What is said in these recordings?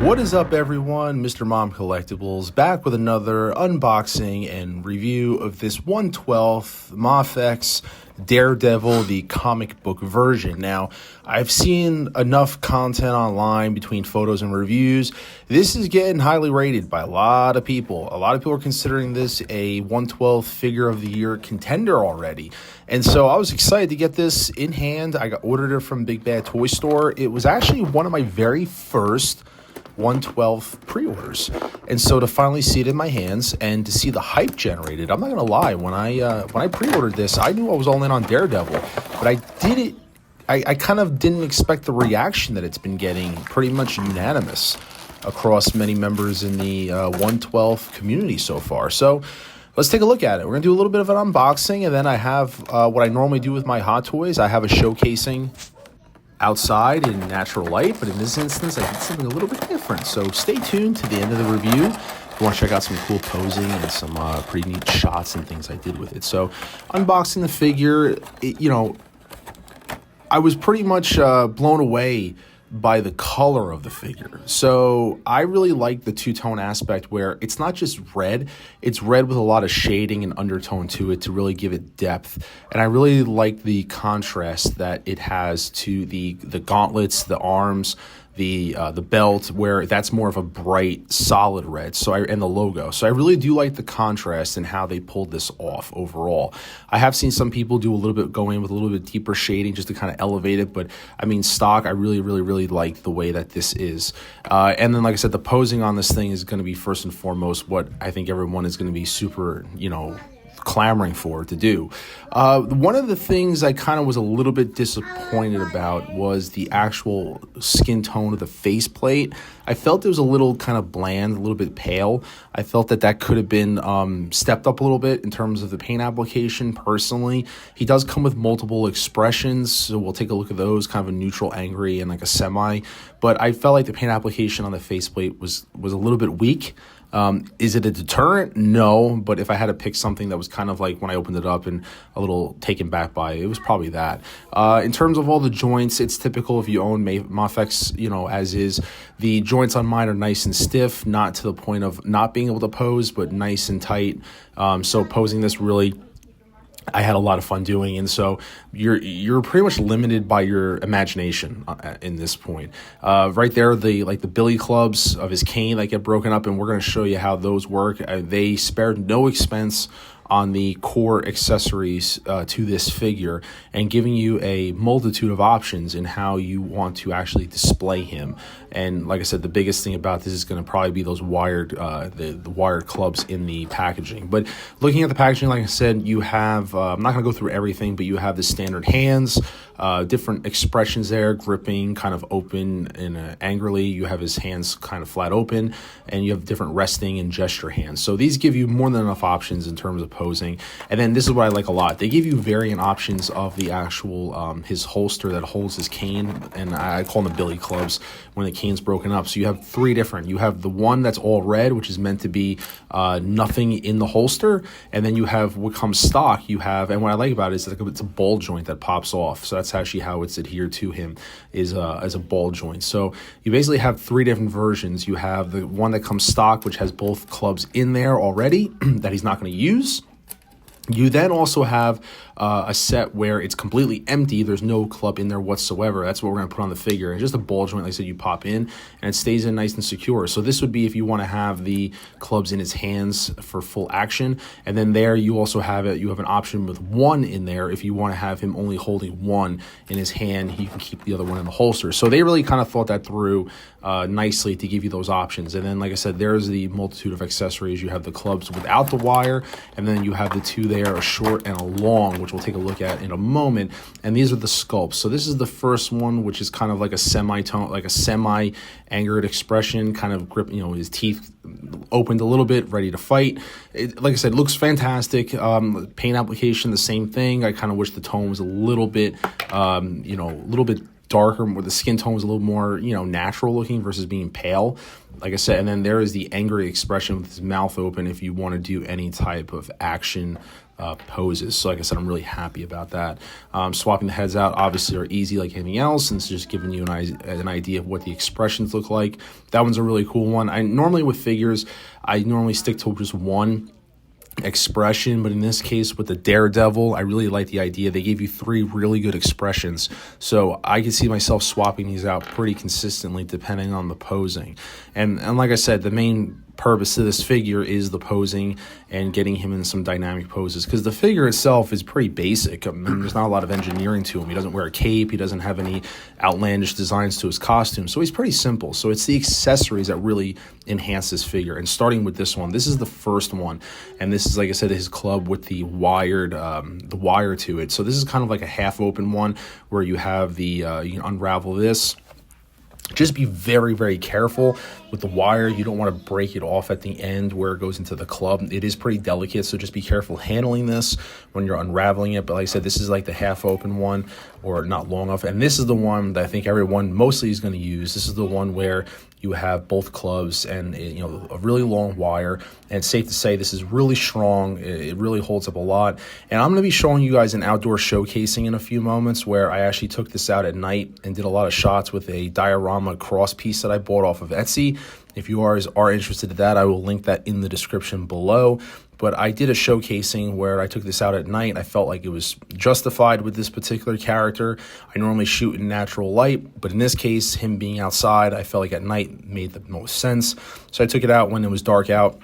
What is up, everyone? Mr. Mom Collectibles back with another unboxing and review of this 1/12 Mafex Daredevil, the comic book version. Now, I've seen enough content online between photos and reviews. This is getting highly rated by a lot of people. A lot of people are considering this a 1/12 figure of the year contender already. And so I was excited to get this in hand. I ordered it from Big Bad Toy Store. It was actually one of my very first 1/12 pre-orders, and so to finally see it in my hands and to see the hype generated, I'm not gonna lie, when I pre-ordered this, I knew I was all in on Daredevil, but I kind of didn't expect the reaction that it's been getting, pretty much unanimous across many members in the 1/12 community so far. So let's take a look at it. We're going to do a little bit of an unboxing, and then I have what I normally do with my Hot Toys. I have a showcasing outside in natural light, but in this instance, I did something a little bit different. So stay tuned to the end of the review if you want to check out some cool posing and some pretty neat shots and things I did with it. So unboxing the figure, I was pretty much blown away by the color of the figure. So I really like the two-tone aspect where it's not just red, it's red with a lot of shading and undertone to it to really give it depth. And I really like the contrast that it has to the gauntlets, the arms, the belt, where that's more of a bright, solid red. And the logo. So I really do like the contrast and how they pulled this off overall. I have seen some people do go in with a little bit deeper shading just to kind of elevate it. But I mean, stock, I really like the way that this is. And then, like I said, the posing on this thing is going to be first and foremost what I think everyone is going to be super, clamoring for to do. One of the things I kind of was a little bit disappointed about was the actual skin tone of the faceplate. I felt it was a little kind of bland, a little bit pale. I felt that could have been stepped up a little bit in terms of the paint application. Personally, he does come with multiple expressions, so we'll take a look at those, kind of a neutral, angry, and like a semi. But I felt like the paint application on the faceplate was a little bit weak. Is it a deterrent? No, but if I had to pick something that was kind of like when I opened it up and a little taken back by it, was probably that. In terms of all the joints, it's typical if you own Mafex, as is. The joints on mine are nice and stiff, not to the point of not being able to pose, but nice and tight. So posing this really, I had a lot of fun doing, and so you're pretty much limited by your imagination in this point. Right there, the billy clubs of his cane that get broken up, and we're going to show you how those work. They spared no expense on the core accessories to this figure, and giving you a multitude of options in how you want to actually display him. And like I said, the biggest thing about this is going to probably be those wired, the wired clubs in the packaging. But looking at the packaging, like I said, you have, I'm not going to go through everything, but you have the standard hands, different expressions there, gripping, kind of open and angrily. You have his hands kind of flat open, and you have different resting and gesture hands. So these give you more than enough options in terms of posing. And then this is what I like a lot. They give you variant options of the actual, his holster that holds his cane, and I call them the billy clubs when the cane's broken up. So you have three different. You have the one that's all red, which is meant to be nothing in the holster, and then you have what comes stock. You have, and what I like about it is that it's a ball joint that pops off. So that's actually how it's adhered to him, is as a ball joint. So you basically have three different versions. You have the one that comes stock, which has both clubs in there already that he's not going to use. You then also have a set where it's completely empty. There's no club in there whatsoever. That's what we're going to put on the figure. And just a ball joint, like I said, you pop in, and it stays in nice and secure. So this would be if you want to have the clubs in his hands for full action. And then there you also have it. You have an option with one in there. If you want to have him only holding one in his hand, you can keep the other one in the holster. So they really kind of thought that through nicely to give you those options. And then, like I said, there's the multitude of accessories. You have the clubs without the wire, and then you have the two there, a short and a long, which we'll take a look at in a moment. And these are the sculpts. So this is the first one, which is kind of like a semi-tone, like a semi-angered expression, kind of grip, his teeth opened a little bit, ready to fight. Like I said, looks fantastic. Paint application, the same thing. I kind of wish the tone was a little bit, a little bit darker, where the skin tone was a little more, natural looking versus being pale. Like I said, and then there is the angry expression with his mouth open if you want to do any type of action poses. So like I said, I'm really happy about that. Swapping the heads out obviously are easy like anything else, and it's just giving you an idea of what the expressions look like. That one's a really cool one. I normally with figures, I normally stick to just one expression, but in this case with the Daredevil, I really like the idea. They gave you 3 really good expressions, so I can see myself swapping these out pretty consistently depending on the posing. And like I said, the main purpose of this figure is the posing and getting him in some dynamic poses, because the figure itself is pretty basic. I mean, there's not a lot of engineering to him. He doesn't wear a cape. He doesn't have any outlandish designs to his costume, so he's pretty simple. So it's the accessories that really enhance this figure. And starting with this one, this is the first one, and this is, like I said, his club with the wire to it. So this is kind of like a half open one where you have the you can unravel this. Just be very, very careful with the wire. You don't want to break it off at the end where it goes into the club. It is pretty delicate, so just be careful handling this when you're unraveling it. But like I said, this is like the half open one, or not long enough. And this is the one that I think everyone mostly is going to use. This is the one where you have both clubs and a really long wire. And it's safe to say this is really strong. It really holds up a lot. And I'm going to be showing you guys an outdoor showcasing in a few moments where I actually took this out at night and did a lot of shots with a diorama cross piece that I bought off of Etsy. If you are interested in that, I will link that in the description below. But I did a showcasing where I took this out at night. I felt like it was justified with this particular character. I normally shoot in natural light, but in this case, him being outside, I felt like at night made the most sense. So I took it out when it was dark out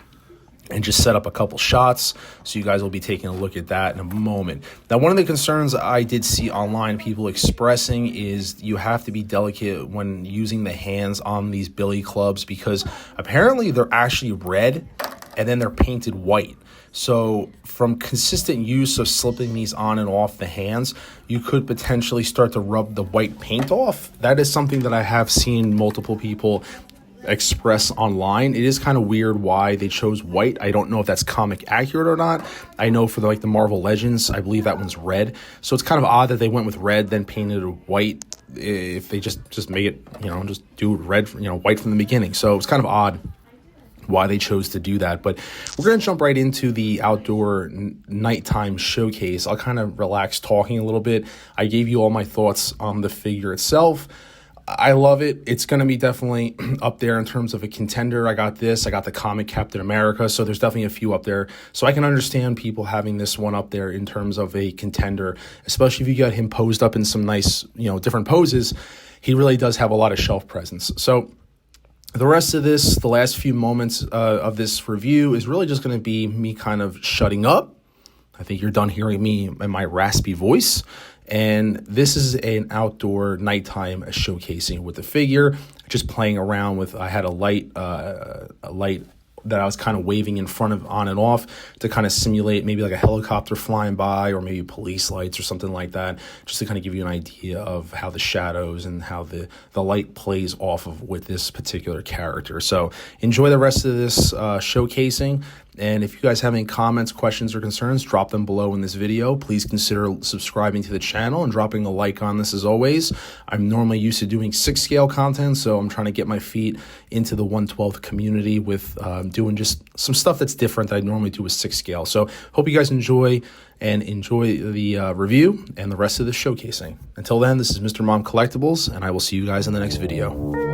and just set up a couple shots. So you guys will be taking a look at that in a moment. Now, one of the concerns I did see online people expressing is you have to be delicate when using the hands on these billy clubs, because apparently they're actually red and then they're painted white. So from consistent use of slipping these on and off the hands, you could potentially start to rub the white paint off. That is something that I have seen multiple people express online. It is kind of weird why they chose white. I don't know if that's comic accurate or not. I know for the Marvel Legends, I believe that one's red. So it's kind of odd that they went with red, then painted it white. If they just make it, just do red, white from the beginning. So it's kind of odd why they chose to do that. But we're going to jump right into the outdoor nighttime showcase. I'll kind of relax talking a little bit. I gave you all my thoughts on the figure itself. I love it. It's going to be definitely up there in terms of a contender. I got the comic Captain America, so there's definitely a few up there. So I can understand people having this one up there in terms of a contender, especially if you got him posed up in some nice, different poses. He really does have a lot of shelf presence. So the rest of this, the last few moments of this review is really just going to be me kind of shutting up. I think you're done hearing me and my raspy voice. And this is an outdoor nighttime showcasing with the figure, just playing around with. I had a light that I was kind of waving in front of on and off to kind of simulate maybe like a helicopter flying by, or maybe police lights or something like that, just to kind of give you an idea of how the shadows and how the light plays off of with this particular character. So enjoy the rest of this showcasing. And if you guys have any comments, questions, or concerns, drop them below in this video. Please consider subscribing to the channel and dropping a like on this as always. I'm normally used to doing 6-scale content, so I'm trying to get my feet into the 1/12 community with doing just some stuff that's different that I normally do with 6-scale. So hope you guys enjoy the review and the rest of the showcasing. Until then, this is Mr. Mom Collectibles, and I will see you guys in the next video.